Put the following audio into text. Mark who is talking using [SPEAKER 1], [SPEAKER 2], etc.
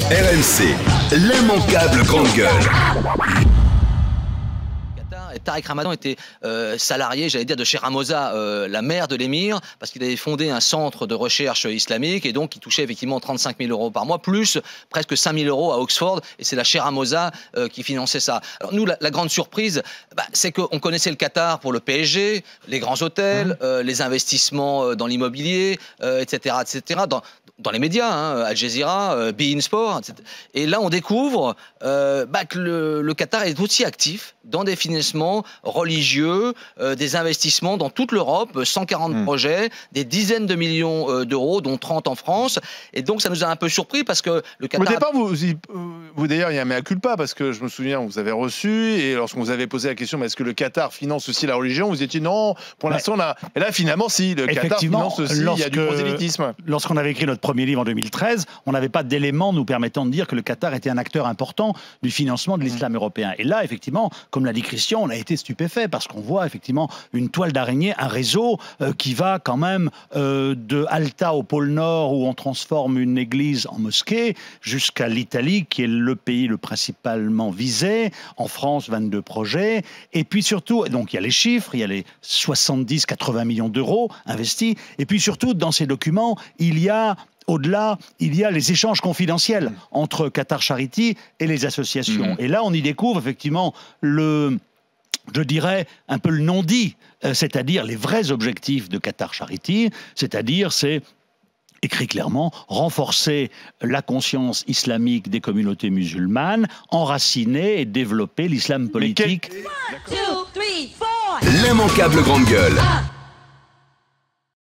[SPEAKER 1] RMC, l'immanquable grande gueule.
[SPEAKER 2] Et Tarek Ramadan était salarié, j'allais dire, de chez Ramosa, la mère de l'émir, parce qu'il avait fondé un centre de recherche islamique et donc il touchait effectivement 35 000 euros par mois, plus presque 5 000 euros à Oxford, et c'est la chez Ramosa qui finançait ça. Alors nous, la grande surprise, c'est qu'on connaissait le Qatar pour le PSG, les grands hôtels, les investissements dans l'immobilier, etc., etc., dans les médias, hein, Al Jazeera, Bein Sport, etc. Et là, on découvre que le Qatar est aussi actif dans des financements religieux, des investissements dans toute l'Europe, 140 projets, des dizaines de millions d'euros, dont 30 en France. Et donc, ça nous a un peu surpris parce que le Qatar...
[SPEAKER 3] Au départ, vous d'ailleurs, il y a un mea culpa parce que je me souviens, vous avez reçu et lorsqu'on vous avait posé la question, est-ce que le Qatar finance aussi la religion, vous étiez non, pour l'instant, on a... Et là, finalement, si, le Qatar finance aussi, il y a du prosélytisme.
[SPEAKER 4] Lorsqu'on avait écrit notre premier livre en 2013, on n'avait pas d'éléments nous permettant de dire que le Qatar était un acteur important du financement de l'islam européen. Et là, effectivement, comme l'a dit Christian, on a été stupéfait parce qu'on voit effectivement une toile d'araignée, un réseau qui va quand même de Alta au pôle Nord où on transforme une église en mosquée jusqu'à l'Italie qui est le pays le principalement visé. En France, 22 projets. Et puis surtout, donc il y a les chiffres, il y a les 70-80 millions d'euros investis. Et puis surtout, dans ces documents, il y a au-delà, il y a les échanges confidentiels entre Qatar Charity et les associations. Et là, on y découvre effectivement je dirais, un peu le non-dit, c'est-à-dire les vrais objectifs de Qatar Charity, c'est-à-dire c'est écrit clairement, renforcer la conscience islamique des communautés musulmanes, enraciner et développer l'islam politique.
[SPEAKER 1] L'immanquable grande gueule.